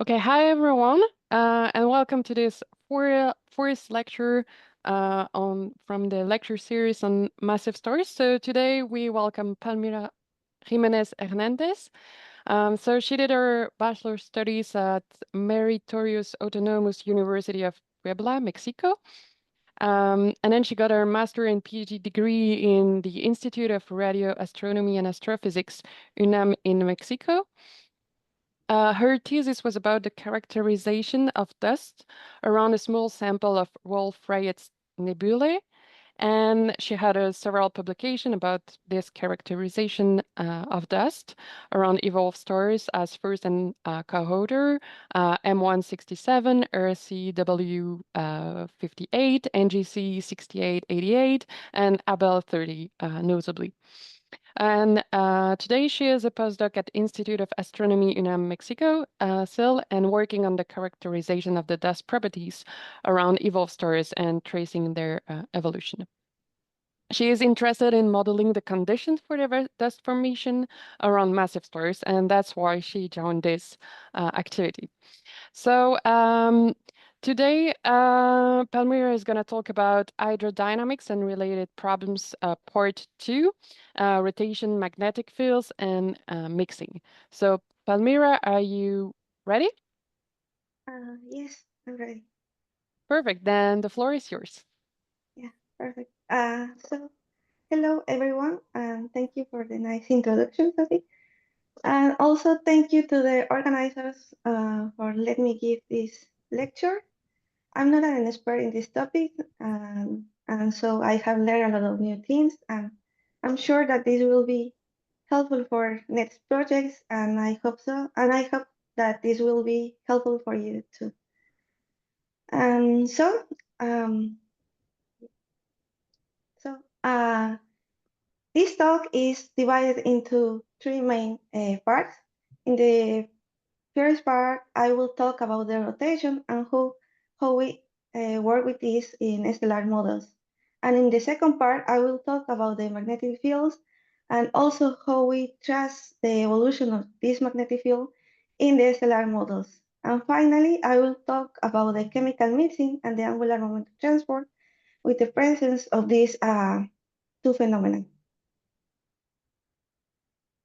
Okay, hi everyone, and welcome to this fourth lecture on from the lecture series on massive stars. So today we welcome Palmira Jimenez Hernandez. So she did her bachelor studies at Meritorious Autonomous University of Puebla, Mexico. And then she got her master and PhD degree in the Institute of Radio Astronomy and Astrophysics, UNAM in Mexico. Her thesis was about the characterization of dust around a small sample of Wolf-Rayet nebulae, and she had several publications about this characterization of dust around evolved stars as first and cohorter, M167, RCW 58, NGC 6888, and Abell 30, notably. And today she is a postdoc at Institute of Astronomy UNAM Mexico, still, and working on the characterization of the dust properties around evolved stars and tracing their evolution. She is interested in modeling the conditions for the dust formation around massive stars, and that's why she joined this activity. So today, Palmira is going to talk about hydrodynamics and related problems, part two, rotation, magnetic fields, and mixing. So Palmira, are you ready? Yes, I'm ready. Perfect. Then the floor is yours. Yeah, perfect. Hello everyone, and thank you for the nice introduction, Sophie. And also thank you to the organizers for letting me give this lecture. I'm not an expert in this topic, and so I have learned a lot of new things, and I'm sure that this will be helpful for next projects, and I hope so. And I hope that this will be helpful for you too. And um, so, uh, This talk is divided into three main parts. In the first part, I will talk about the rotation and how we work with this in stellar models. And in the second part, I will talk about the magnetic fields and also how we trace the evolution of this magnetic field in the stellar models. And finally, I will talk about the chemical mixing and the angular momentum transport with the presence of these two phenomena.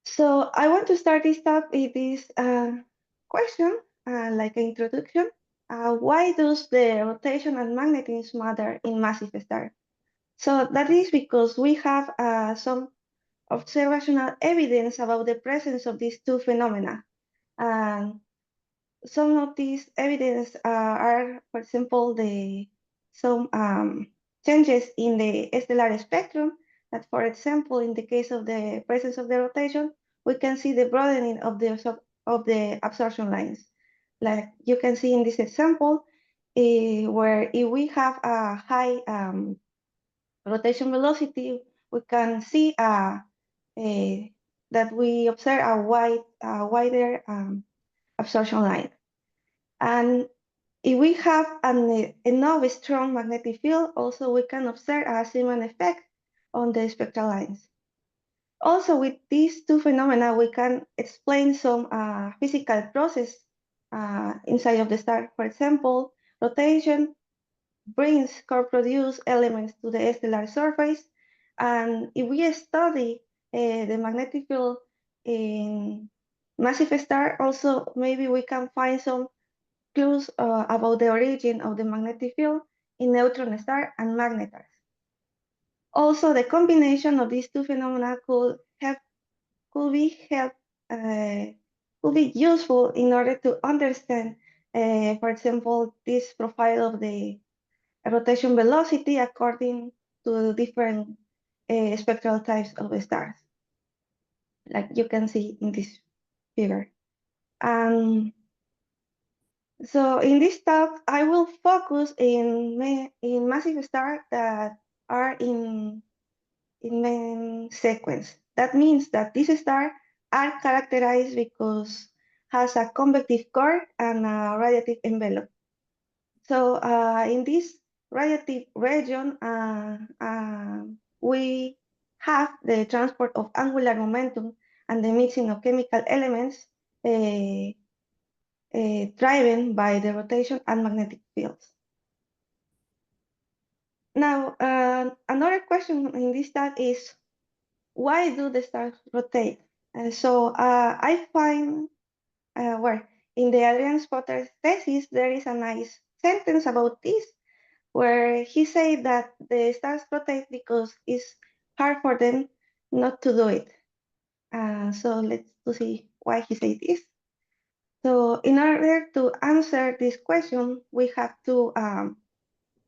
So I want to start this talk with this question, like an introduction. Why does the rotation and magnetism matter in massive stars? So that is because we have some observational evidence about the presence of these two phenomena. And some of these evidence are, for example, some changes in the stellar spectrum. That, for example, in the case of the presence of the rotation, we can see the broadening of the absorption lines. Like you can see in this example, where if we have a high rotation velocity, we can see that we observe a wider absorption line. And if we have enough strong magnetic field, also we can observe a similar effect on the spectral lines. Also, with these two phenomena, we can explain some physical process inside of the star. For example, rotation brings co-produced elements to the stellar surface. And if we study the magnetic field in massive star, also maybe we can find some clues about the origin of the magnetic field in neutron star and magnetars. Also, the combination of these two phenomena could be help uh, could be useful in order to understand, for example, this profile of the rotation velocity according to different spectral types of stars, like you can see in this figure. And so in this talk, I will focus in massive stars that are in main sequence. That means that these stars are characterized because has a convective core and a radiative envelope. So in this radiative region, we have the transport of angular momentum and the mixing of chemical elements uh, driven by the rotation and magnetic fields. Now, another question in this study is, why do the stars rotate? I find where in the Adrian Spotter's thesis, there is a nice sentence about this, where he said that the stars rotate because it's hard for them not to do it. So let's see why he said this. So in order to answer this question, we have two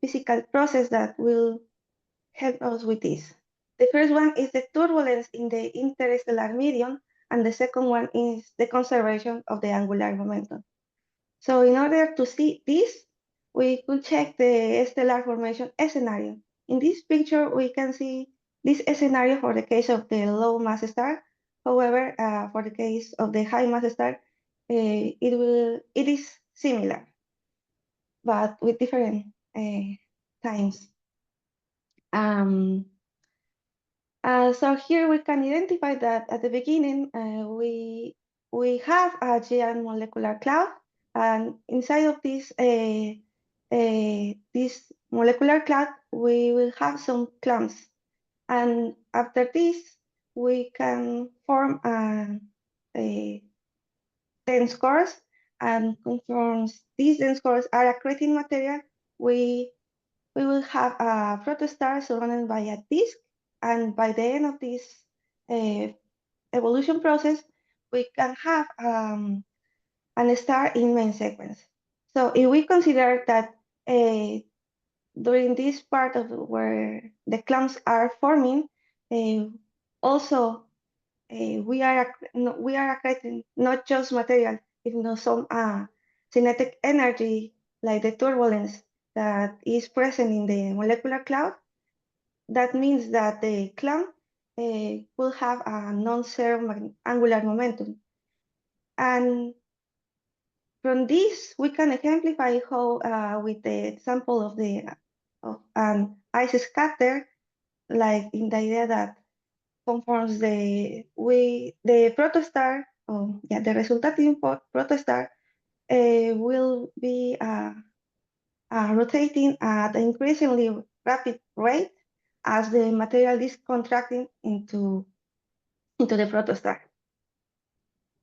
physical process that will help us with this. The first one is the turbulence in the interstellar medium, and the second one is the conservation of the angular momentum. So in order to see this, we could check the stellar formation scenario. In this picture, we can see this scenario for the case of the low mass star. However, for the case of the high mass star, it is similar, but with different times. So here we can identify that at the beginning, we have a giant molecular cloud, and inside of this molecular cloud, we will have some clumps. And after this, we can form a dense cores, and conforms these dense cores are accreting material. We will have a protostar surrounded by a disk, and by the end of this evolution process, we can have an star in main sequence. So if we consider that during this part of where the clumps are forming, also we are accreting not just material, even some kinetic energy like the turbulence that is present in the molecular cloud. That means that the clump will have a non-zero angular momentum. And from this, we can exemplify how, with the example of an ice scatter, like in the idea that conforms the protostar, the resulting protostar will be rotating at an increasingly rapid rate as the material is contracting into the protostar.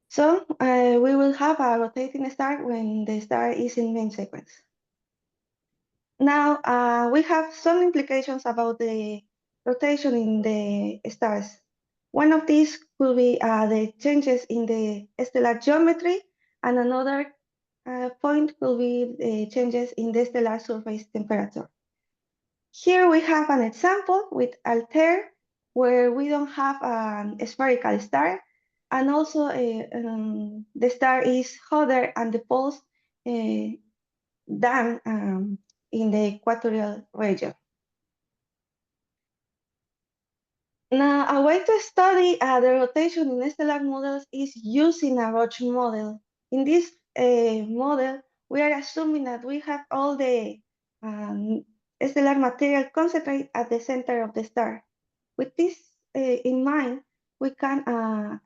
So we will have a rotating star when the star is in main sequence. Now we have some implications about the rotation in the stars. One of these could be the changes in the stellar geometry, and another point could be the changes in the stellar surface temperature. Here we have an example with Altair, where we don't have a spherical star, and also the star is hotter and the poles than in the equatorial region. Now, a way to study the rotation in stellar models is using a Roche model. In this model, we are assuming that we have all the stellar material concentrated at the center of the star. With this in mind, we can,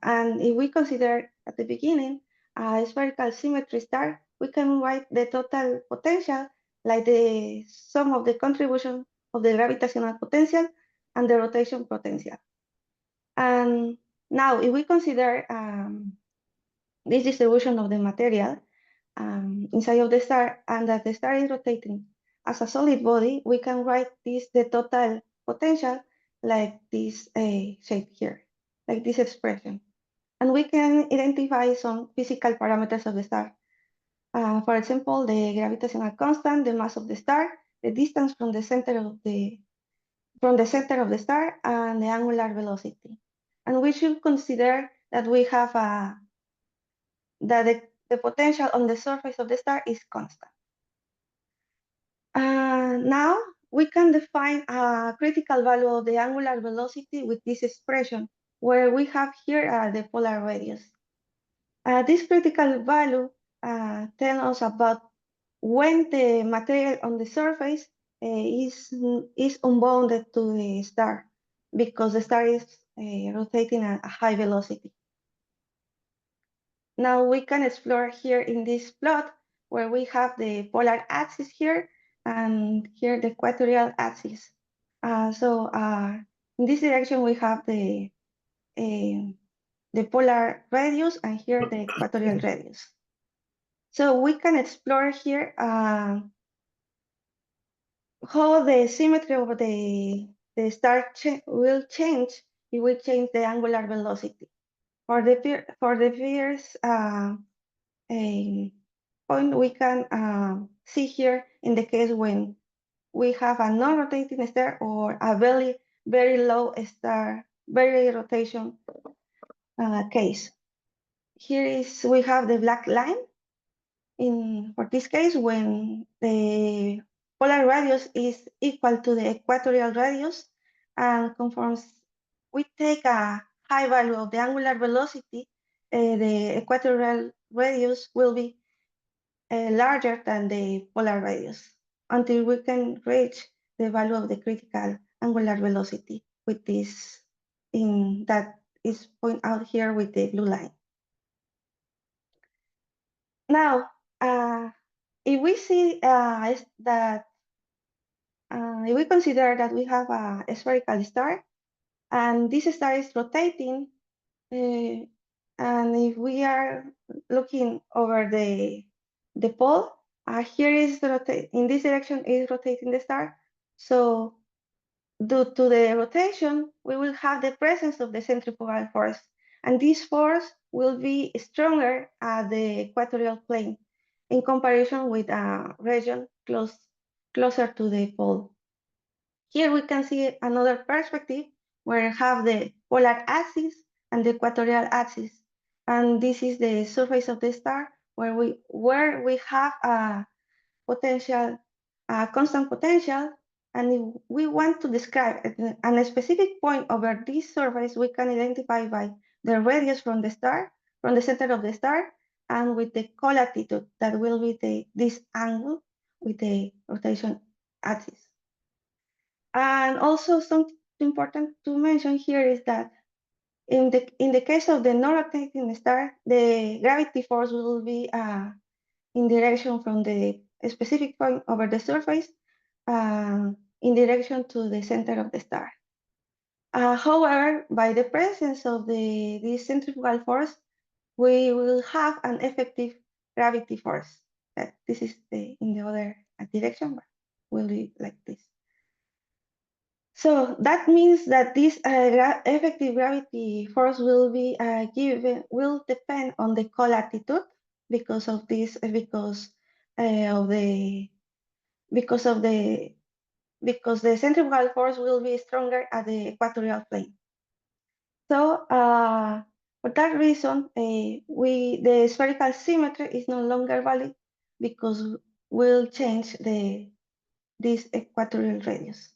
and if we consider at the beginning a spherical symmetry star, we can write the total potential, like the sum of the contribution of the gravitational potential and the rotation potential. And now, if we consider this distribution of the material inside of the star, and that the star is rotating as a solid body, we can write the total potential like this shape here, like this expression. And we can identify some physical parameters of the star. For example, the gravitational constant, the mass of the star, the distance from the center of the star, and the angular velocity. And we should consider that we have that the potential on the surface of the star is constant. Now we can define a critical value of the angular velocity with this expression, where we have here the polar radius. This critical value tells us about when the material on the surface is unbounded to the star, because the star is rotating at a high velocity. now we can explore here in this plot where we have the polar axis here and here the equatorial axis. In this direction we have the polar radius and here the equatorial radius. So we can explore here how the symmetry of the star will change. It will change the angular velocity. For the first point we can see here in the case when we have a non-rotating star or a very low star, very rotation case. Here we have the black line. For this case, when the polar radius is equal to the equatorial radius and conforms, we take a high value of the angular velocity, the equatorial radius will be larger than the polar radius until we can reach the value of the critical angular velocity with this that is point out here with the blue line. Now, if we see that if we consider that we have a spherical star and this star is rotating, and if we are looking over the pole, here is in this direction is rotating the star. So due to the rotation, we will have the presence of the centrifugal force, and this force will be stronger at the equatorial plane in comparison with a region closer to the pole. Here we can see another perspective where we have the polar axis and the equatorial axis. And this is the surface of the star where we have a potential, a constant potential. And if we want to describe a specific point over this surface, we can identify by the radius from the star, from the center of the star, and with the colatitude that will be this angle with the rotation axis. And also something important to mention here is that in the case of the non-rotating star, the gravity force will be in direction from the specific point over the surface in direction to the center of the star. However, by the presence of this centrifugal force, we will have an effective gravity force. This is in the other direction, but will be like this. So that means that this effective gravity force will depend on the colatitude because of this, because the centrifugal force will be stronger at the equatorial plane. So for that reason, the spherical symmetry is no longer valid because we'll change this equatorial radius.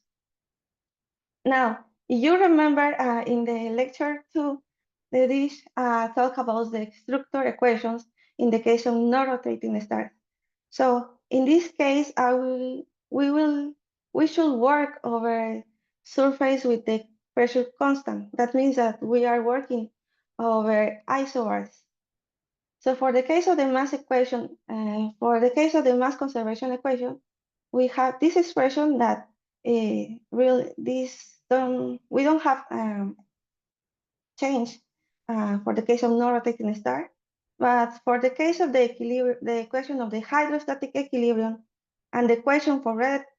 Now, you remember in the lecture 2, this talk about the structure equations in the case of non-rotating stars. So in this case, we should work over surface with the pressure constant. That means that we are working over isobars. So for the case of the mass equation, for the case of the mass conservation equation, we have this expression that we don't have change for the case of non-rotating star, but for the case of the equation of the hydrostatic equilibrium and the equation for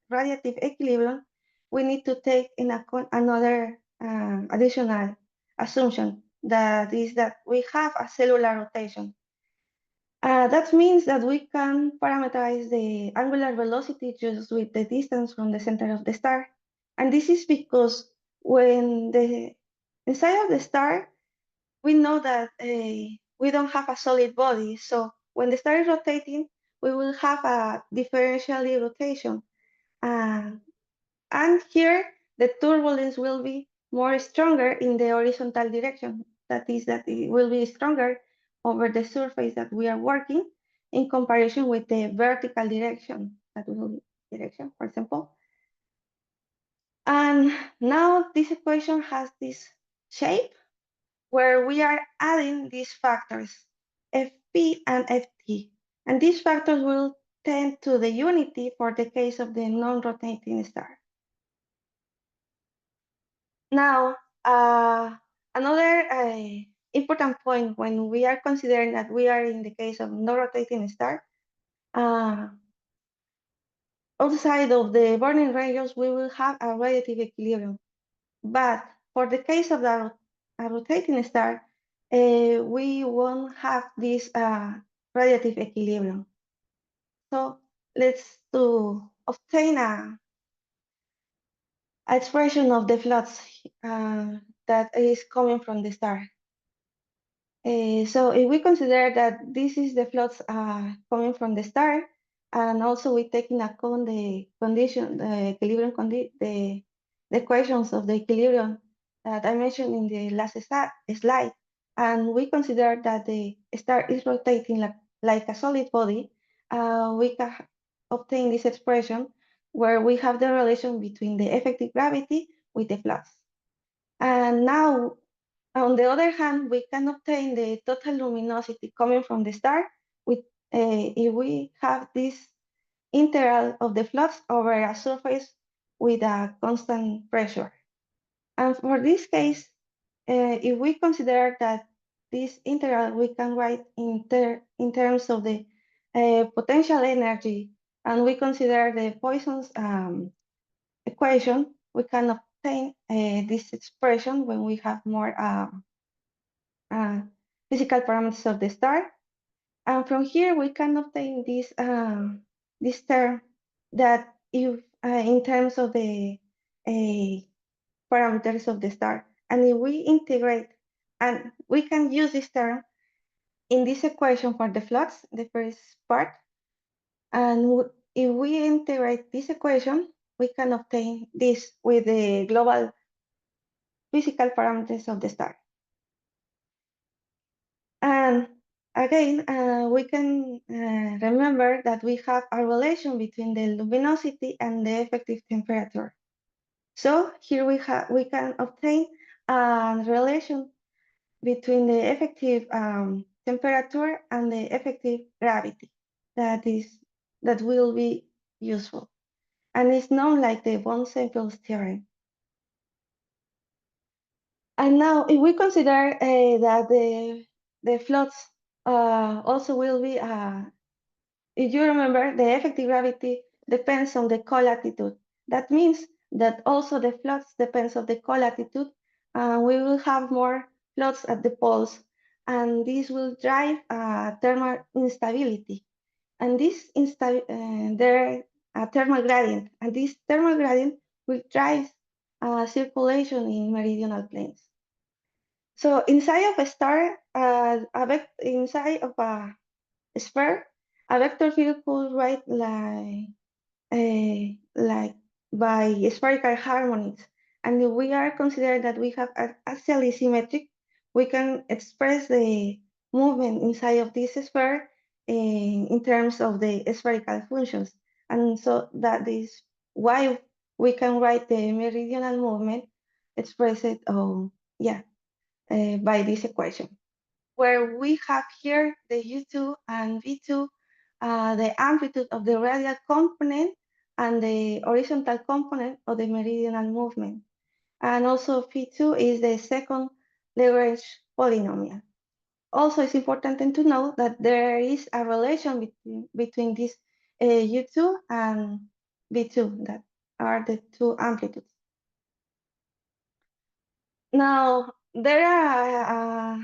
radiative equilibrium, we need to take in account another additional assumption, that is that we have a cellular rotation. That means that we can parameterize the angular velocity just with the distance from the center of the star. And this is because when inside of the star, we know that we don't have a solid body. So when the star is rotating, we will have a differential rotation. And here, the turbulence will be more stronger in the horizontal direction. That is that it will be stronger over the surface that we are working in comparison with the vertical direction, that will be direction, for example. And now this equation has this shape where we are adding these factors. Fp and Ft. And these factors will tend to the unity for the case of the non-rotating star. Now, another important point when we are considering that we are in the case of non-rotating star, outside of the burning radius, we will have a radiative equilibrium. But for the case of a rotating star, we won't have this radiative equilibrium. So let's to obtain a expression of the flux that is coming from the star. So if we consider that this is the flux coming from the star, and also we take in account the condition, the equilibrium, the equations of the equilibrium that I mentioned in the last slide, and we consider that the star is rotating like a solid body, we can obtain this expression where we have the relation between the effective gravity with the flux. And now, on the other hand, we can obtain the total luminosity coming from the star with if we have this integral of the flux over a surface with a constant pressure. And for this case, if we consider that this integral we can write in terms of the potential energy, and we consider the Poisson's equation, we can obtain this expression when we have more physical parameters of the star. And from here, we can obtain this term that if in terms of the parameters of the star. And if we integrate, and we can use this term in this equation for the flux, the first part. And if we integrate this equation, we can obtain this with the global physical parameters of the star. And again, we can remember that we have a relation between the luminosity and the effective temperature. So here we can obtain a relation between the effective temperature and the effective gravity that will be useful. And it's known like the Von-Simpel's theorem. And now, if we consider that the flux also will be, if you remember, the effective gravity depends on the colatitude. That means that also the flux depends on the colatitude, and we will have more flux at the poles, and this will drive thermal instability. And this thermal gradient, and this thermal gradient will drive circulation in meridional planes. So inside of a star, inside of a sphere, a vector field could write like by spherical harmonics. And if we are considering that we have axially symmetric, we can express the movement inside of this sphere in terms of the spherical functions. And so that is why we can write the meridional movement expressed by this equation, where we have here the U2 and V2, the amplitude of the radial component and the horizontal component of the meridional movement. And also V2 is the second Lagrange polynomial. Also, it's important to know that there is a relation between this U2 and V2, that are the two amplitudes. Now, there are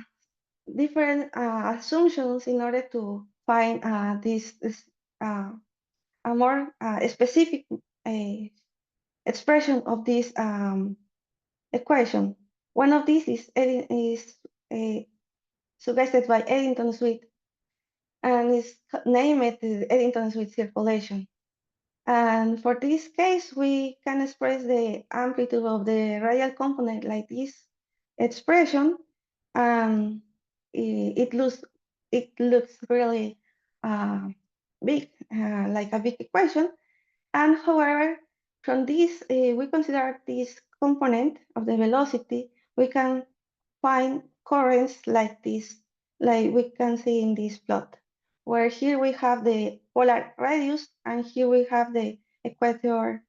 different assumptions in order to find this a more specific expression of this equation. One of these is suggested by Eddington-Sweet, and is named the Eddington-Sweet circulation. And for this case, we can express the amplitude of the radial component like this expression, and it looks really big, like a big equation. And however, from this, we consider this component of the velocity, we can find currents like this like we can see in this plot, where here we have the polar radius and here we have the equatorial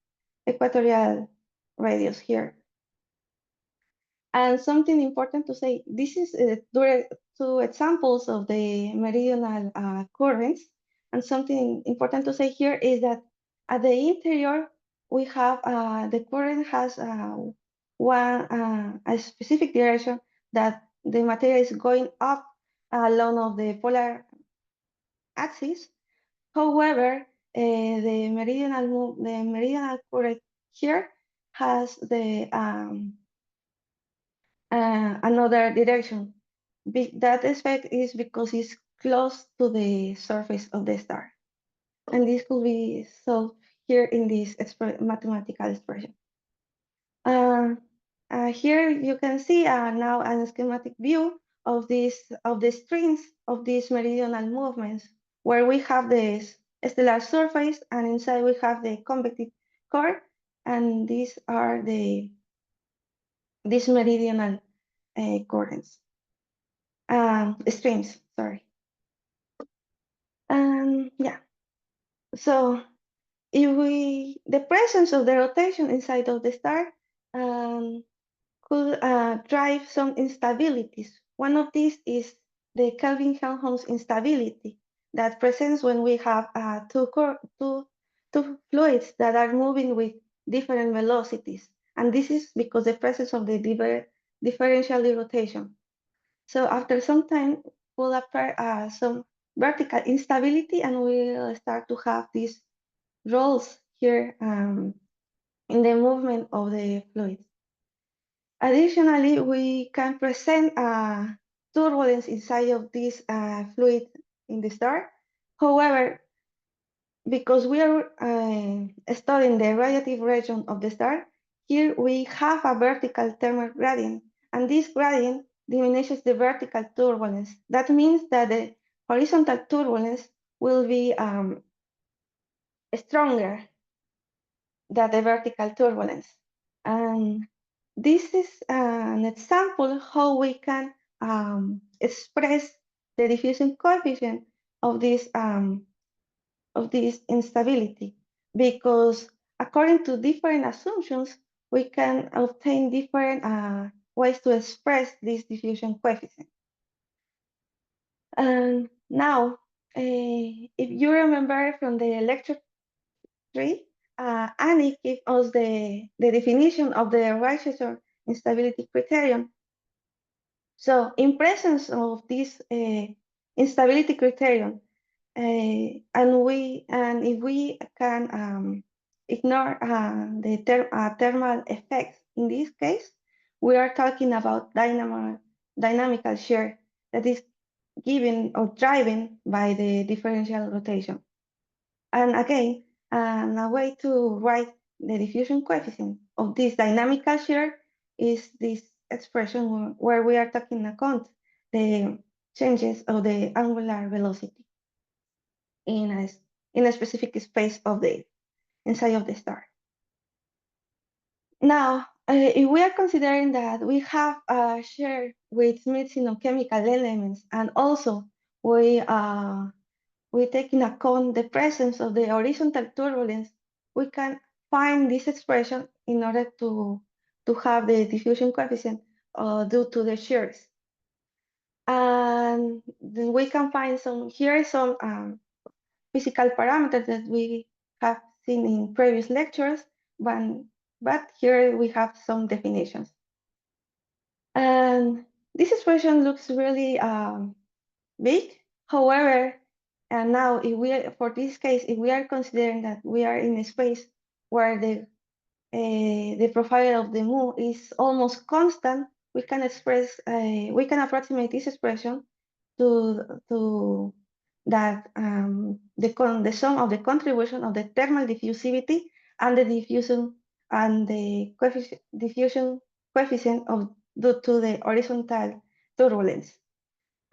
radius here. And something important to say, this is two examples of the meridional currents. And something important to say here is that at the interior, we have the current has a specific direction that the material is going up along of the polar axis. However, the meridional current here has the another direction. That effect is because it's close to the surface of the star. And this could be solved here in this mathematical expression. Here you can see now a schematic view of the strings of these meridional movements, where we have this stellar surface and inside we have the convective core, and these are these meridional currents. Streams, sorry. Yeah, so the presence of the rotation inside of the star could drive some instabilities. One of these is the Kelvin-Helmholtz instability that presents when we have two fluids that are moving with different velocities. And this is because the presence of the differential rotation. So after some time, will appear some vertical instability, and we'll start to have these rolls here in the movement of the fluids. Additionally, we can present turbulence inside of this fluid in the star. However, because we are studying the radiative region of the star, here we have a vertical thermal gradient, and this gradient diminishes the vertical turbulence. That means that the horizontal turbulence will be stronger than the vertical turbulence. And this is an example how we can express the diffusion coefficient of this instability, because according to different assumptions, we can obtain different ways to express this diffusion coefficient. And now, if you remember from the lecture 3, Annie gave us the definition of the Reichhauer instability criterion. So in presence of this instability criterion, and if we can ignore the thermal effects, in this case, we are talking about dynamical shear that is given or driven by the differential rotation. And again, a way to write the diffusion coefficient of this dynamical shear is this expression where we are taking account the changes of the angular velocity in a specific space of the inside of the star. Now, if we are considering that we have a shear with mixing of chemical elements, and also we take in account the presence of the horizontal turbulence, we can find this expression in order to have the diffusion coefficient due to the shears. And then we can find some physical parameters that we have seen in previous lectures, but here we have some definitions. And this expression looks really big. However, and now for this case, if we are considering that we are in a space where the profile of the moon is almost constant, we can approximate this expression to that the sum of the contribution of the thermal diffusivity and the diffusion diffusion coefficient due to the horizontal turbulence.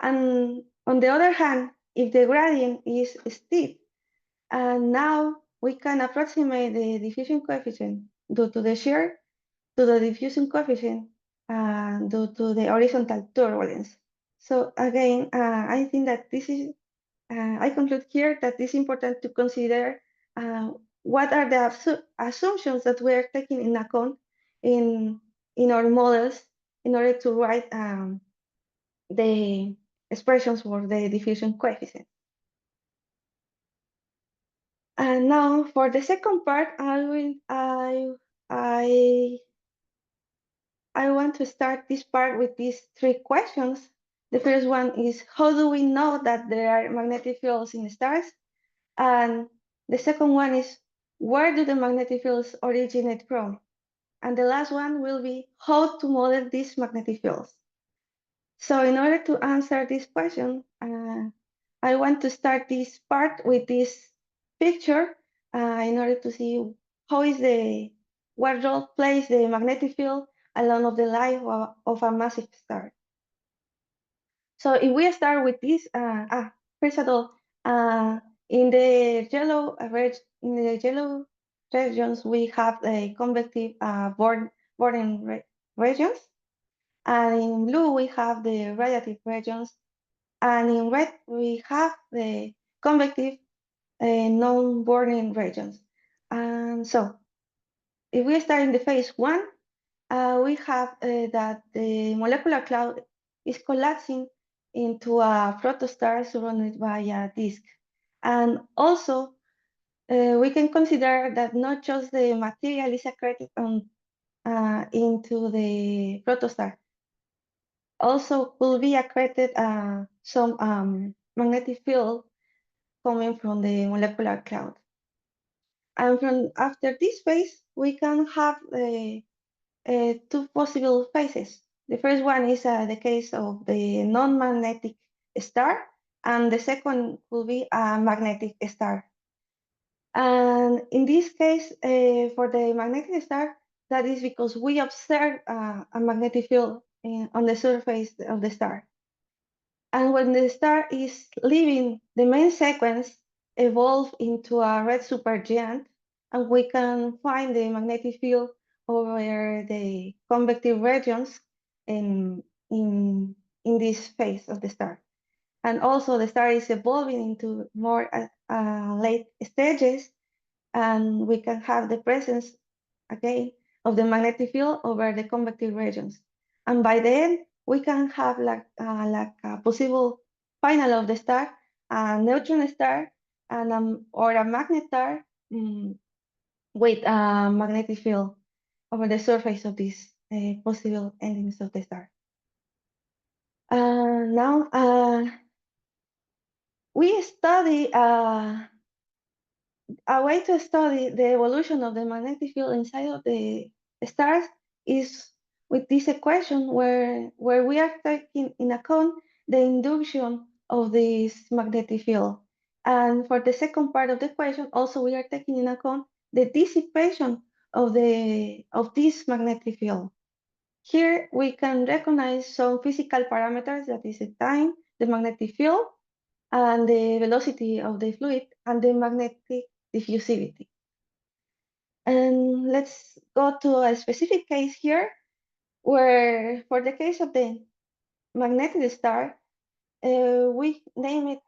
And on the other hand, if the gradient is steep, and now we can approximate the diffusion coefficient due to the shear to the diffusion coefficient due to the horizontal turbulence. So again, I think that this is, I conclude here that it's important to consider what are the assumptions that we're taking in account in, in our models in order to write the expressions for the diffusion coefficient. And now for the second part, I want to start this part with these three questions. The first one is, how do we know that there are magnetic fields in stars? And the second one is, where do the magnetic fields originate from? And the last one will be how to model these magnetic fields. So in order to answer this question, I want to start this part with this picture in order to see how is what role plays the magnetic field along of the life of a massive star. So if we start with this, first of all, in the yellow regions, we have the convective Boring regions, and in blue we have the radiative regions, and in red we have the convective non-Boring regions. And so, if we start in the phase one, we have that the molecular cloud is collapsing into a protostar surrounded by a disk. And also, we can consider that not just the material is accreted into the protostar, also could be accreted some magnetic field coming from the molecular cloud. And from after this phase, we can have two possible phases. The first one is the case of the non-magnetic star, and the second will be a magnetic star. And in this case, for the magnetic star, that is because we observe a magnetic field on the surface of the star. And when the star is leaving the main sequence, evolve into a red supergiant, and we can find the magnetic field over the convective regions in this phase of the star. And also the star is evolving into more late stages, and we can have the presence again of the magnetic field over the convective regions. And by the end, we can have like a possible final of the star, a neutron star, and or a magnet star with a magnetic field over the surface of these possible endings of the star. Now we study a way to study the evolution of the magnetic field inside of the stars is with this equation where we are taking in account the induction of this magnetic field. And for the second part of the equation, also we are taking in account the dissipation of this magnetic field. Here we can recognize some physical parameters, that is the time, the magnetic field, and the velocity of the fluid, and the magnetic diffusivity. And let's go to a specific case here, where for the case of the magnetic star, we name it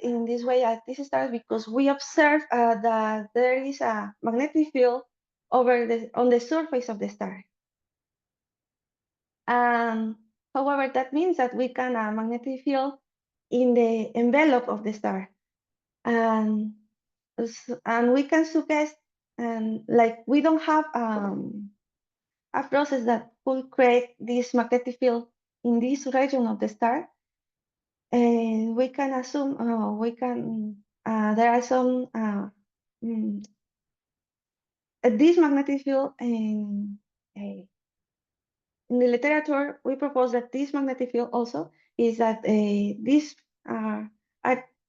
in this way at this star because we observe that there is a magnetic field on the surface of the star. However, that means that we can a magnetic field in the envelope of the star. And we can suggest, and like we don't have a process that could create this magnetic field in this region of the star, and we can assume there are some this magnetic field in the literature. We propose that this magnetic field also is that these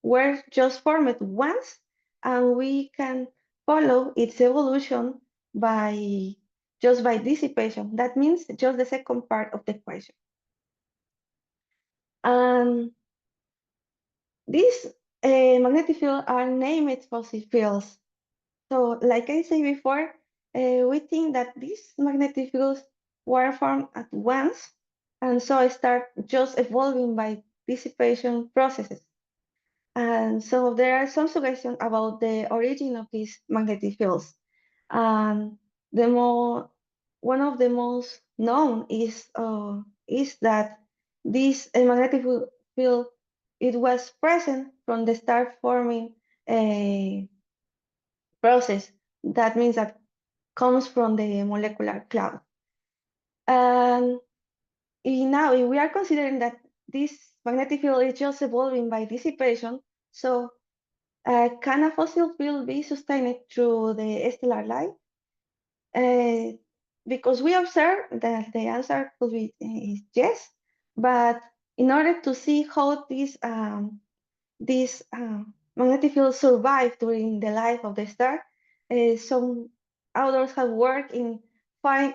were just formed once, and we can follow its evolution by dissipation. That means just the second part of the equation. And these magnetic fields are named fossil fields. So like I said before, we think that these magnetic fields were formed at once, and so I start just evolving by dissipation processes. And so there are some suggestions about the origin of these magnetic fields. And one of the most known is that this magnetic field it was present from the start forming a process. That means that comes from the molecular cloud. And now, if we are considering that this magnetic field is just evolving by dissipation, so can a fossil field be sustained through the stellar light? Because we observe that the answer could be is yes, but in order to see how this magnetic field survive during the life of the star, some authors have worked in find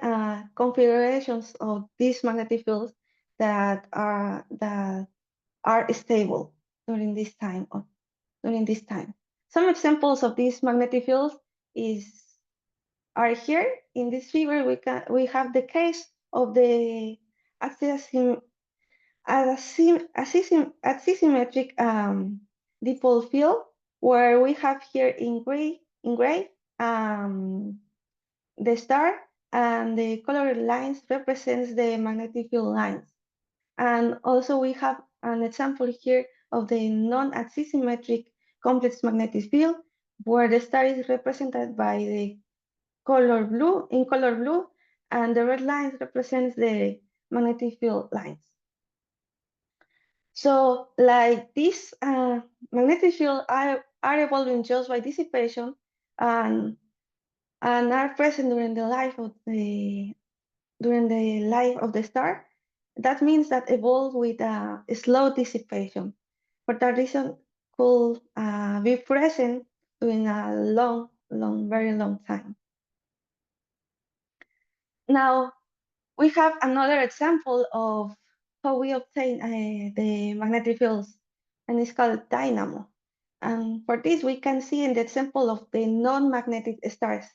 configurations of these magnetic fields that are stable during this time. Some examples of these magnetic fields are here in this figure. We have the case of the asymmetric dipole field, where we have here in gray the star, and the colored lines represents the magnetic field lines. And also we have an example here of the non-asymmetric complex magnetic field, where the star is represented by the color blue, and the red lines represents the magnetic field lines. So like this magnetic field are evolving just by dissipation and are present during the life of the star. That means that evolve with a slow dissipation. For that reason, could be present during a very long time. Now, we have another example of how we obtain the magnetic fields, and it's called dynamo. And for this, we can see in the example of the non-magnetic stars.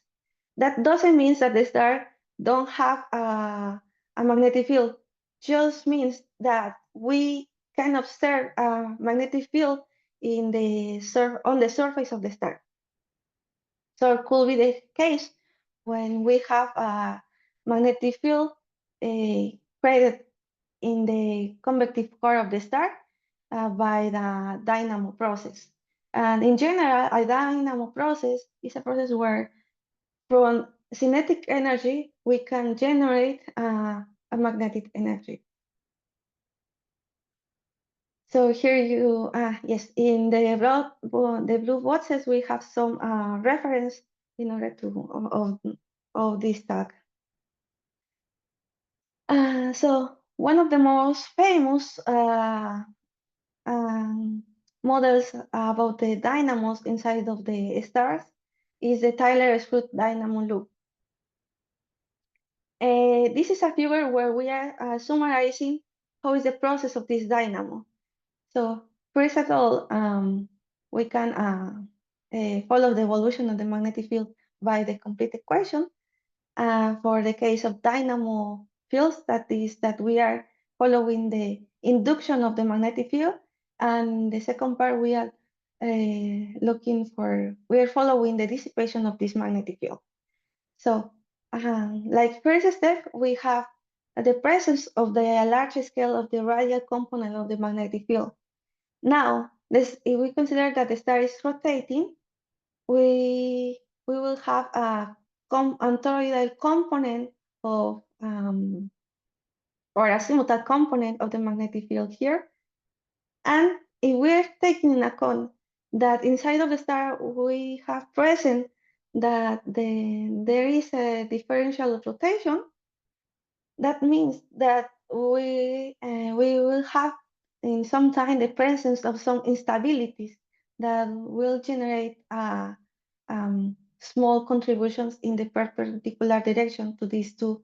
That doesn't mean that the star don't have a magnetic field, just means that we can observe a magnetic field on the surface of the star. So it could be the case when we have a magnetic field created in the convective core of the star by the dynamo process. And in general, a dynamo process is a process where from kinetic energy, we can generate a magnetic energy. So here yes, in the blue boxes, we have some reference in order to of this talk. So one of the most famous models about the dynamos inside of the stars is the Tyler-Strout dynamo loop. This is a figure where we are summarizing how is the process of this dynamo. So first of all, we can follow the evolution of the magnetic field by the complete equation. For the case of dynamo fields, that is that we are following the induction of the magnetic field, and the second part we are following the dissipation of this magnetic field. So like first step, we have the presence of the large scale of the radial component of the magnetic field. Now, if we consider that the star is rotating, we will have a toroidal component of or azimuthal component of the magnetic field here. And if we're taking into account that inside of the star we have present that there is a differential rotation, that means that we will have in some time the presence of some instabilities that will generate small contributions in the perpendicular direction to these two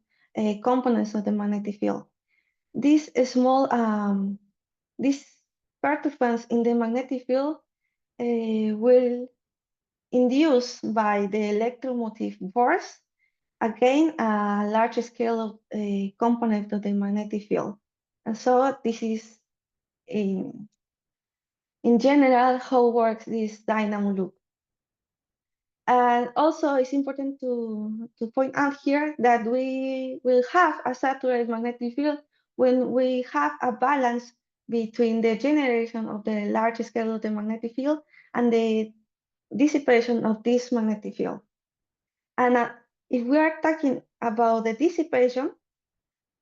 components of the magnetic field. These these perturbations in the magnetic field will induce by the electromotive force again a large scale of a component of the magnetic field. And so this is in general how works this dynamo loop. And also it's important to point out here that we will have a saturated magnetic field when we have a balance between the generation of the large scale of the magnetic field and the dissipation of this magnetic field. And if we are talking about the dissipation,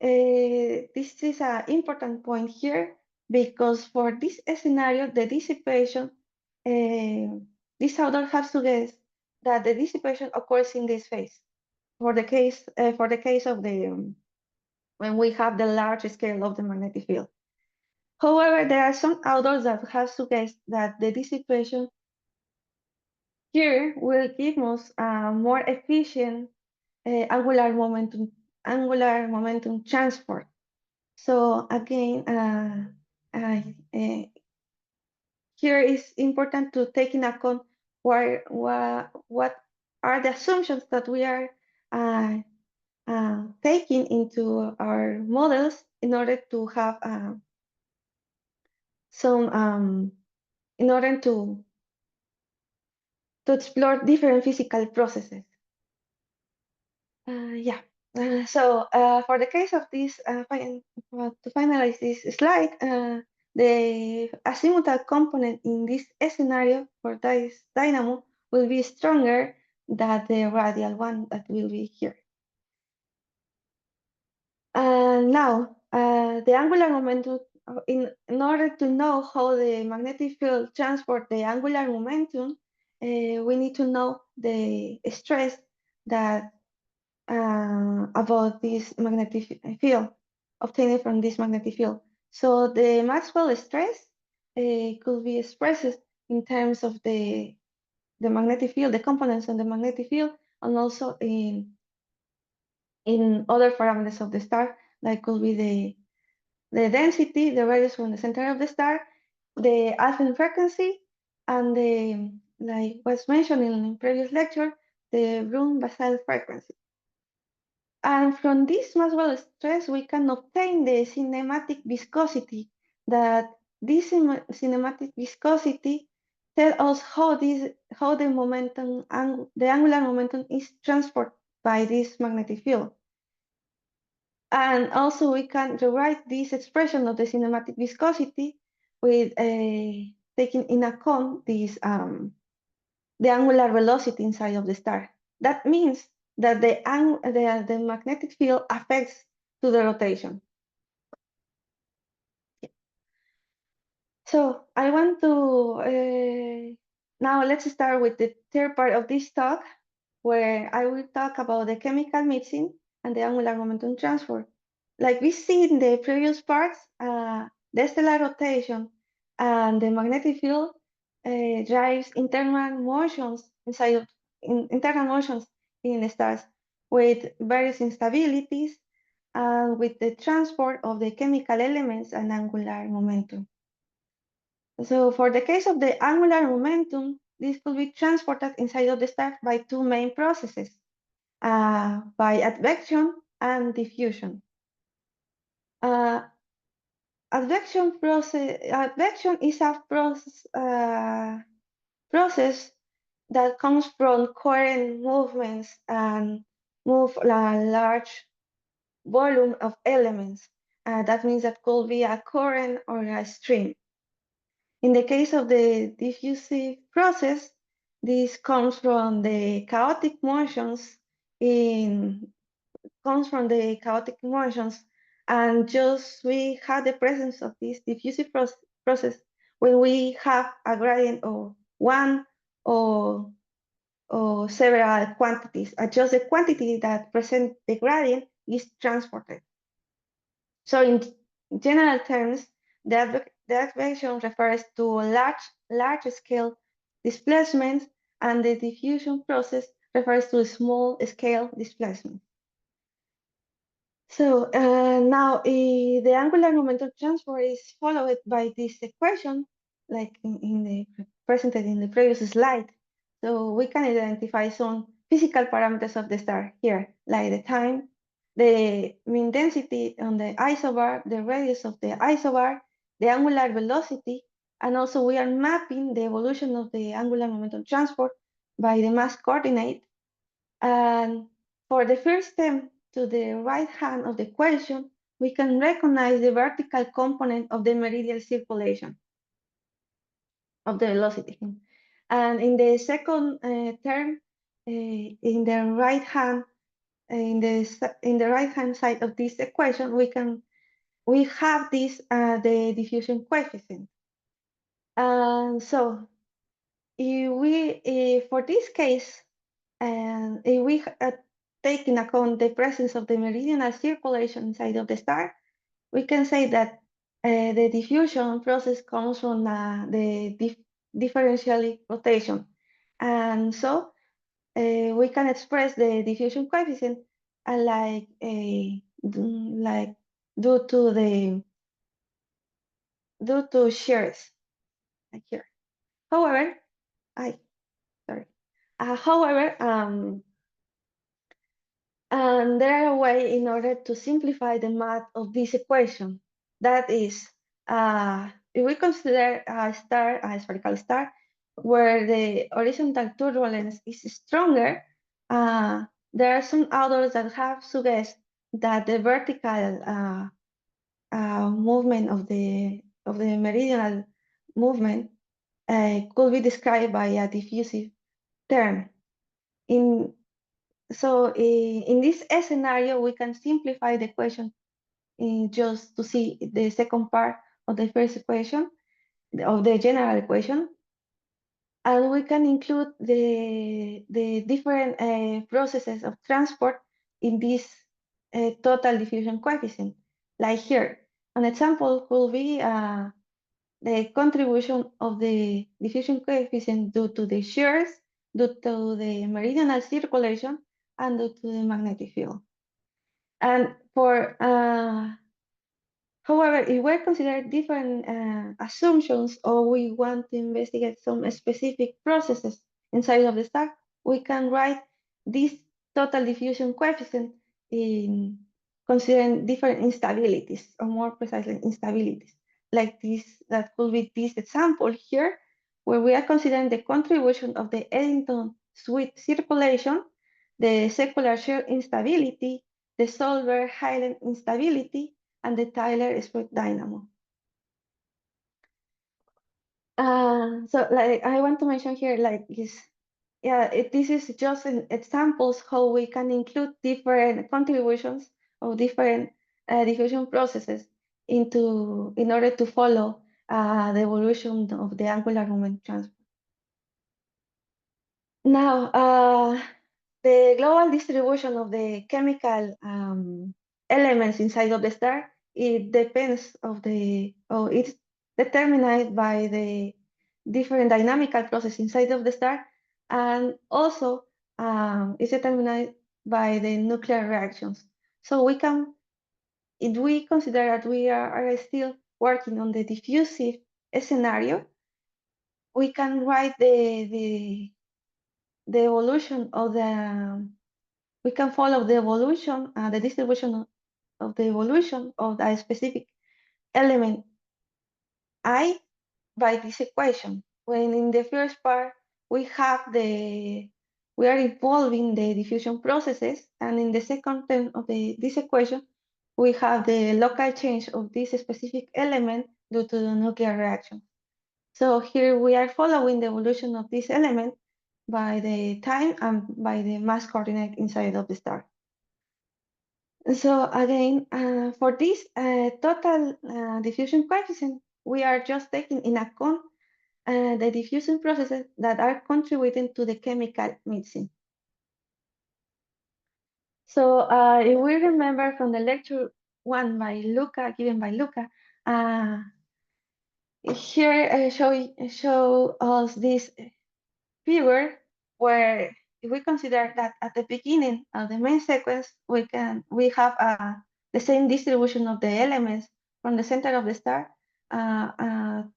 this is an important point here because for this scenario, the dissipation, this author has to guess that the dissipation occurs in this phase. For the case of the when we have the large scale of the magnetic field. However, there are some authors that have to guess that the dissipation here will give us a more efficient angular momentum transport. So again, here is important to take in account what are the assumptions that we are taking into our models in order to have some in order to explore different physical processes. Yeah. So for the case of this, to finalize this slide, the azimuthal component in this scenario for this dynamo will be stronger than the radial one that will be here. Now, the angular momentum, in order to know how the magnetic field transports the angular momentum, we need to know the stress that about this magnetic field, obtained from this magnetic field. So the Maxwell stress could be expressed in terms of the magnetic field, the components of the magnetic field, and also in other parameters of the star, like could be the density, the radius from the center of the star, the Alfvén frequency, and the, like was mentioned in the previous lecture, the Brun-Basel frequency. And from this Maxwell stress, we can obtain the kinematic viscosity. That this kinematic viscosity tells us how the momentum, the angular momentum is transported by this magnetic field. And also we can rewrite this expression of the kinematic viscosity with taking in account this the angular velocity inside of the star. That means that the magnetic field affects to the rotation. So I want to now let's start with the third part of this talk, where I will talk about the chemical mixing and the angular momentum transfer. Like we see in the previous parts, the stellar rotation and the magnetic field drives internal motions internal motions in the stars with various instabilities and with the transport of the chemical elements and angular momentum. So for the case of the angular momentum, this could be transported inside of the star by two main processes, by advection and diffusion. Advection is a process that comes from current movements and move a large volume of elements. That means that could be a current or a stream. In the case of the diffusive process, this comes from the chaotic motions and just we have the presence of this diffusive process when we have a gradient of one or several quantities. Just the quantity that present the gradient is transported. So in general terms, the advection refers to large scale displacements, and the diffusion process refers to small scale displacement. So now the angular momentum transfer is followed by this equation, like presented in the previous slide. So we can identify some physical parameters of the star here, like the time, the mean density on the isobar, the radius of the isobar, the angular velocity, and also we are mapping the evolution of the angular momentum transport by the mass coordinate. And for the first term to the right hand of the equation, we can recognize the vertical component of the meridian circulation of the velocity. And in the second term, in the right hand, in the right hand side of this equation, we have this the diffusion coefficient. And so for this case, and if we take in account the presence of the meridional circulation inside of the star, we can say that the diffusion process comes from the differential rotation. And so we can express the diffusion coefficient like due to shears, like here. However, however, and there are a way in order to simplify the math of this equation. That is, if we consider a star, a spherical star, where the horizontal turbulence is stronger, there are some authors that have suggested that the vertical movement of the meridional movement could be described by a diffusive term. So in this scenario, we can simplify the equation just to see the second part of the first equation, of the general equation. And we can include the different processes of transport in this total diffusion coefficient. Like here, an example will be the contribution of the diffusion coefficient due to the shears, due to the meridional circulation, and due to the magnetic field. And however, if we consider different assumptions, or we want to investigate some specific processes inside of the star, we can write this total diffusion coefficient in considering different instabilities, or more precisely instabilities, like this, that could be this example here, where we are considering the contribution of the Eddington-Sweet circulation, the secular shear instability, the Solberg-Highland instability, and the Tyler split dynamo. So like I want to mention here, like this is just an examples how we can include different contributions of different diffusion processes in order to follow the evolution of the angular moment transfer. Now, the global distribution of the chemical elements inside of the star, it depends it's determined by the different dynamical process inside of the star, and also it's determined by the nuclear reactions. So if we consider that we are still working on the diffusive scenario, we can write the evolution of we can follow the evolution, the distribution of the evolution of a specific element I by this equation. When in the first part we are involving the diffusion processes, and in the second term of this equation we have the local change of this specific element due to the nuclear reaction. So here we are following the evolution of this element by the time and by the mass coordinate inside of the star. So again, for this total diffusion coefficient, we are just taking in account the diffusion processes that are contributing to the chemical mixing. So if we remember from the lecture one by Luca, given by Luca, here show us this figure where if we consider that at the beginning of the main sequence, we have the same distribution of the elements from the center of the star, from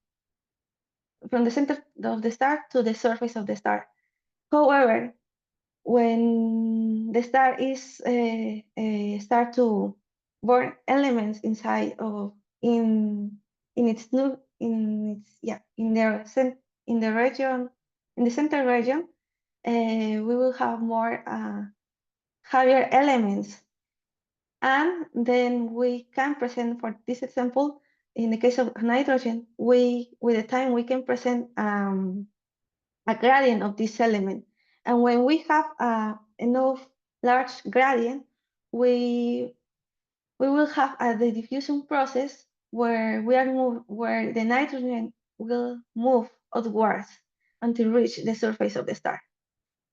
the center of the star to the surface of the star. However, when the star is start to burn elements inside of in its new in its yeah in the region in the center region, we will have more higher elements, and then we can present, for this example, in the case of nitrogen, we with the time we can present a gradient of this element. And when we have enough large gradient, we will have the diffusion process where where the nitrogen will move outwards until reach the surface of the star.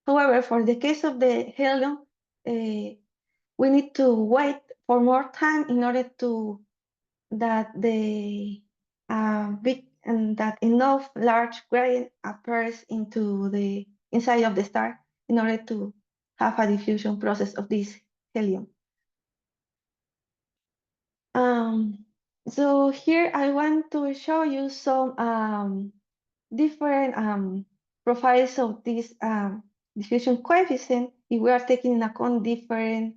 However, for the case of the helium, we need to wait for more time in order to that the big and that enough large gradient appears into the inside of the star in order to have a diffusion process of this helium. So here I want to show you some different profiles of this diffusion coefficient if we are taking into account different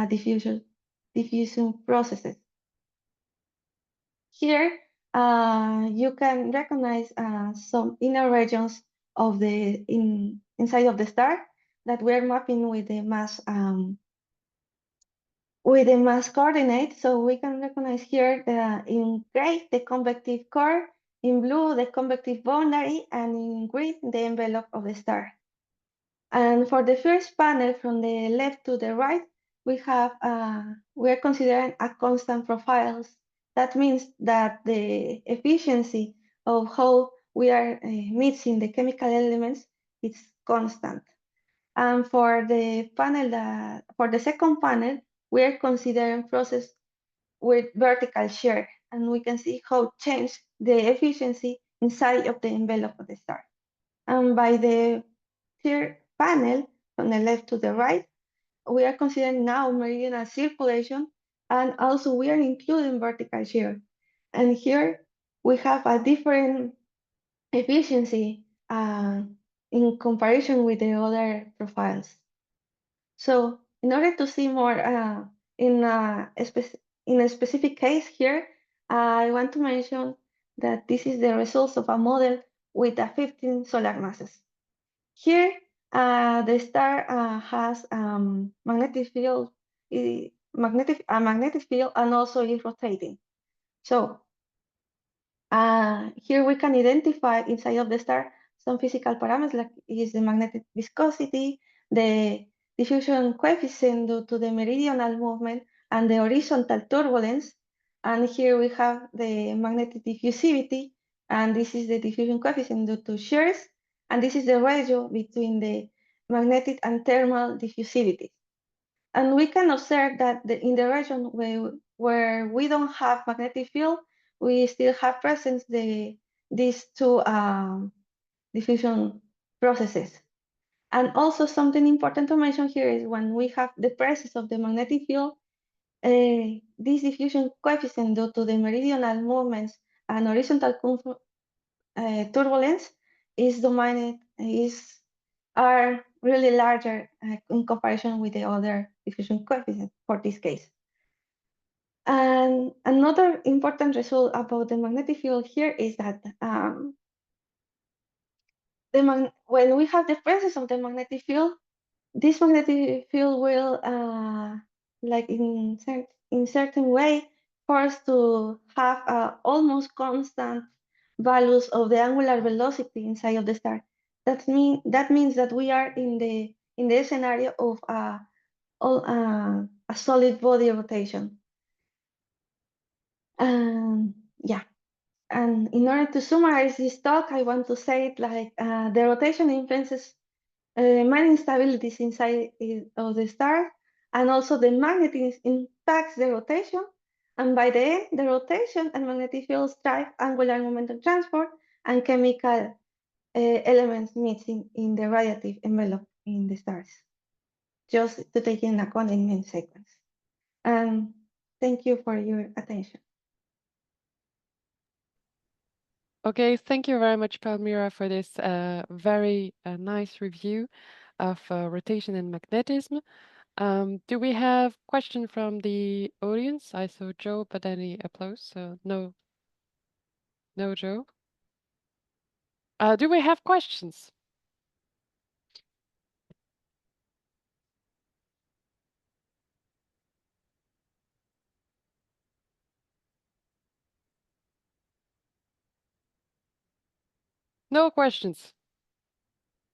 diffusion processes. Here, you can recognize some inner regions of the inside of the star that we're mapping with the mass coordinate. So we can recognize here in gray the convective core, in blue the convective boundary, and in green the envelope of the star. And for the first panel from the left to the right, we are considering a constant profiles. That means that the efficiency of how we are mixing the chemical elements is constant. And for the second panel, we are considering process with vertical shear, and we can see how change the efficiency inside of the envelope of the star. And by the third panel, from the left to the right, we are considering now meridional circulation, and also we are including vertical shear. And here we have a different efficiency in comparison with the other profiles. So in order to see more in a specific case here, I want to mention that this is the results of a model with 15 solar masses. Here, the star has magnetic field, a magnetic field, and also is rotating. So here we can identify inside of the star some physical parameters like is the magnetic viscosity, the diffusion coefficient due to the meridional movement, and the horizontal turbulence. And here we have the magnetic diffusivity, and this is the diffusion coefficient due to shears, and this is the ratio between the magnetic and thermal diffusivity. And we can observe that in the region where we don't have magnetic field, we still have presence these two diffusion processes. And also something important to mention here is when we have the presence of the magnetic field, this diffusion coefficient due to the meridional movements and horizontal turbulence are really larger in comparison with the other diffusion coefficients for this case. And another important result about the magnetic field here is that when we have the presence of the magnetic field, this magnetic field will, like in certain way, force to have almost constant values of the angular velocity inside of the star. That means that we are in the scenario of a solid body rotation. Yeah. And in order to summarize this talk, I want to say it like the rotation influences many instabilities inside of the star, and also the magnetism impacts the rotation. And by the end, the rotation and magnetic fields drive angular momentum transport and chemical elements mixing in the radiative envelope in the stars. Just to take in account in main sequence. And thank you for your attention. Okay, thank you very much, Palmira, for this very nice review of rotation and magnetism. Do we have question from the audience? I saw Joe, but any applause, so no, no Joe. Do we have questions? No questions.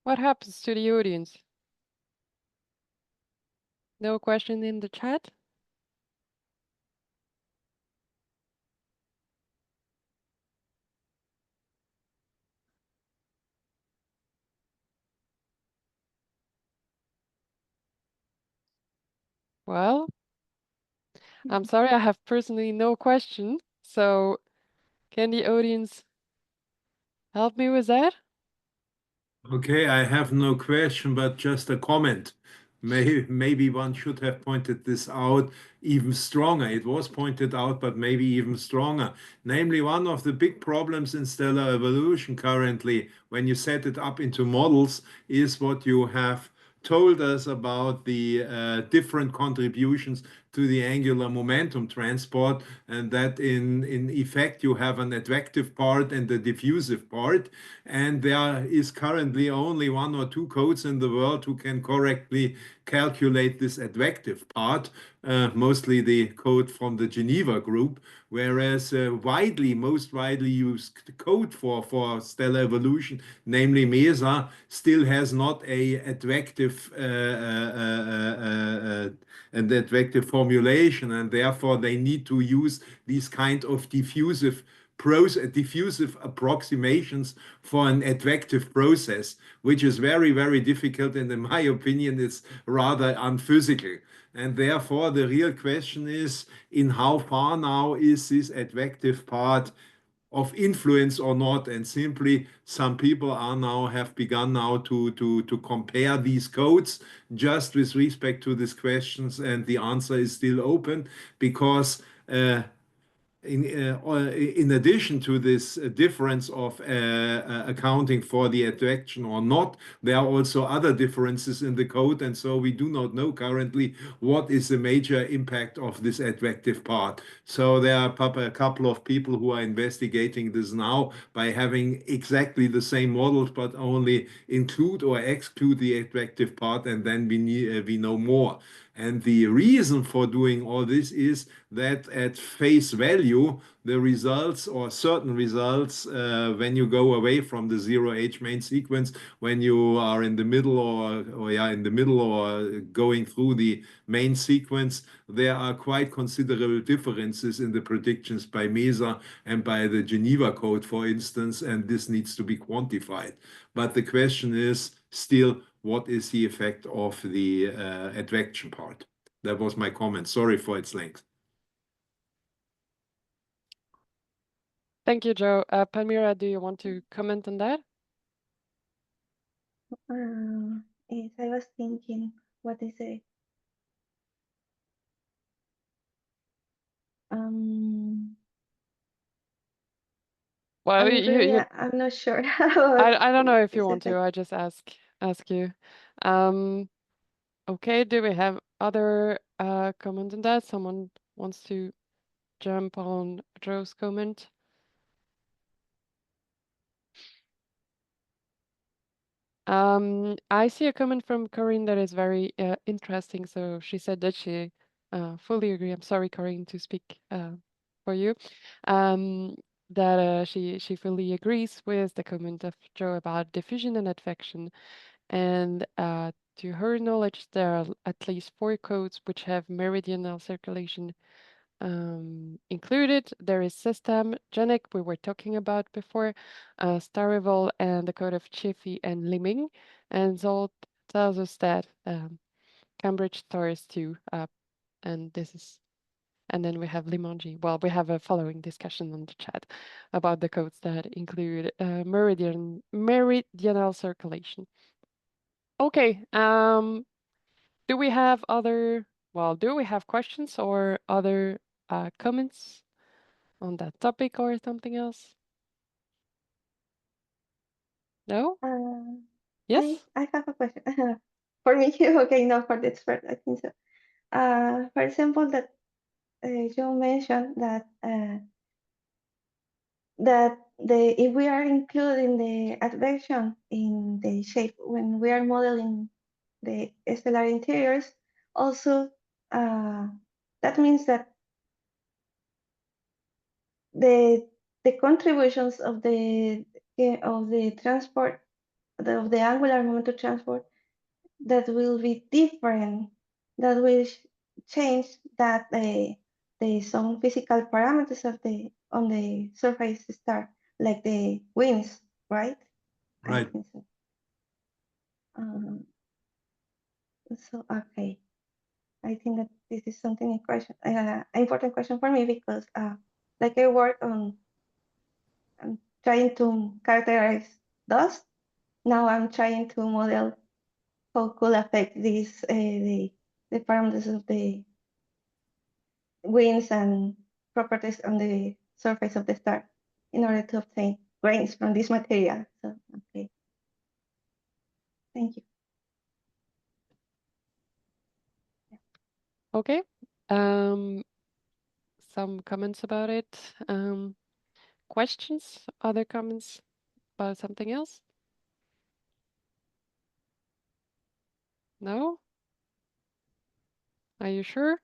What happens to the audience? No question in the chat? Well, I'm sorry, I have personally no question. So can the audience help me with that? Okay, I have no question, but just a comment. Maybe one should have pointed this out even stronger. It was pointed out, but maybe even stronger. Namely, one of the big problems in stellar evolution currently, when you set it up into models, is what you have told us about the different contributions to the angular momentum transport, and that in effect you have an advective part and a diffusive part. And there is currently only one or two codes in the world who can correctly calculate this advective part, mostly the code from the Geneva group, whereas most widely used code for stellar evolution, namely MESA, still has not an advective formulation, and therefore they need to use these kind of diffusive approximations for an advective process, which is very, very difficult, and in my opinion, it's rather unphysical. And therefore, the real question is, in how far now is this advective part of influence or not? And simply, some people have begun now to compare these codes just with respect to these questions, and the answer is still open because in addition to this difference of accounting for the attraction or not, there are also other differences in the code, and so we do not know currently what is the major impact of this attractive part. So there are a couple of people who are investigating this now by having exactly the same models, but only include or exclude the attractive part, and then we know more. And the reason for doing all this is that at face value, the results or certain results, when you go away from the 0H main sequence, when you are in the middle or going through the main sequence, there are quite considerable differences in the predictions by MESA and by the Geneva code, for instance, and this needs to be quantified. But the question is still, what is the effect of the attraction part? That was my comment. Sorry for its length. Thank you, Joe. Palmira, do you want to comment on that? Yes, I was thinking what is it? Well, I'm not sure. I don't know if you this want to. effect. I just ask you. Okay, do we have other comment on that? Someone wants to jump on Joe's comment? I see a comment from Corinne that is very interesting. So she said that she fully agree. I'm sorry, Corinne, to speak for you. That she fully agrees with the comment of Joe about diffusion and advection. And to her knowledge, there are at least 4 codes which have meridional circulation included. There is System, Genic, we were talking about before, Starival, and the code of Chiffy and Liming. And Zolt tells us that Cambridge stars too. And this is, and then we have Limongi. Well, we have a following discussion on the chat about the codes that include meridional circulation. Okay. Do we have questions or other comments on that topic or something else? No? Uh, Yes? I have a question. for me, okay, not for the expert, I think so. For example, that you mentioned that if we are including the advection in the shape when we are modeling the stellar interiors, also that means that the contributions of the transport of the angular momentum transport that will be different, that will change that some physical parameters of the on the surface star, like the winds, right? I Right. think so. So okay, I think that this is something important question for me, because like I work on trying to characterize dust. Now I'm trying to model how could affect this the parameters of the winds and properties on the surface of the star in order to obtain grains from this material. So okay, thank you. Okay. Some comments about it. Questions? Other comments about something else? No? Are you sure?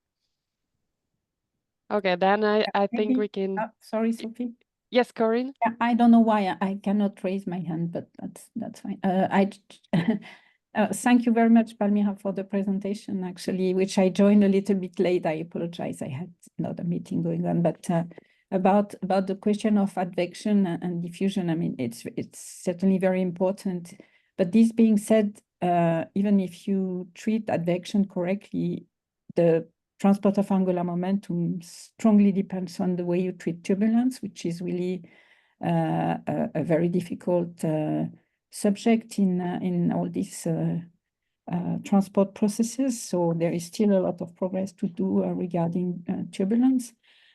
Okay, then I think Maybe, we can. sorry, Sophie. Yes, Corinne? Yeah, I don't know why I cannot raise my hand, but that's fine. Thank you very much, Palmira, for the presentation, actually, which I joined a little bit late. I apologize. I had another meeting going on, but about the question of advection and diffusion, I mean, it's certainly very important. But this being said, even if you treat advection correctly, the transport of angular momentum strongly depends on the way you treat turbulence, which is really a very difficult subject in all these transport processes. So there is still a lot of progress to do regarding turbulence.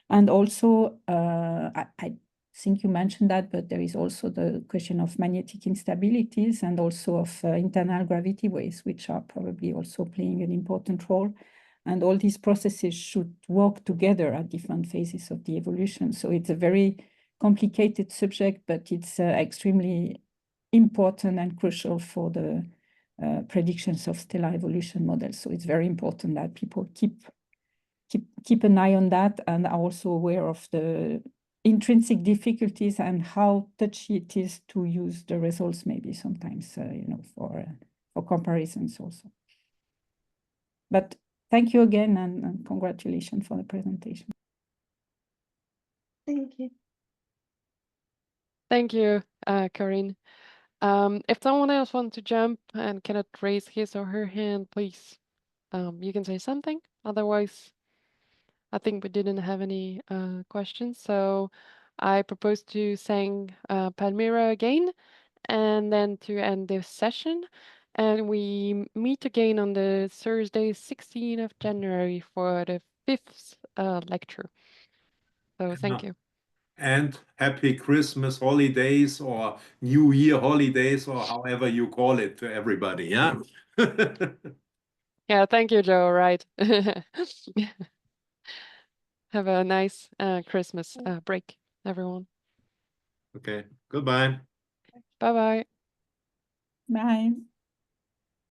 And also, I think you mentioned that, but there is also the question of magnetic instabilities and also of internal gravity waves, which are probably also playing an important role. And all these processes should work together at different phases of the evolution. So it's a very complicated subject, but it's extremely important and crucial for the predictions of stellar evolution models. So it's very important that people keep an eye on that and are also aware of the intrinsic difficulties and how touchy it is to use the results maybe sometimes, for comparisons also. But thank you again and congratulations for the presentation. Thank you. Thank you, Corinne. If someone else wants to jump and cannot raise his or her hand, please, you can say something. Otherwise, I think we didn't have any questions. So I propose to thank Palmira again, and then to end this session. And we meet again on the Thursday, 16th of January for the 5th lecture. So thank you. And happy Christmas holidays or New Year holidays or however you call it to everybody. Yeah. Yeah, thank you, Joe. Right. Have a nice Christmas break, everyone. Okay. Goodbye. Bye-bye. Bye.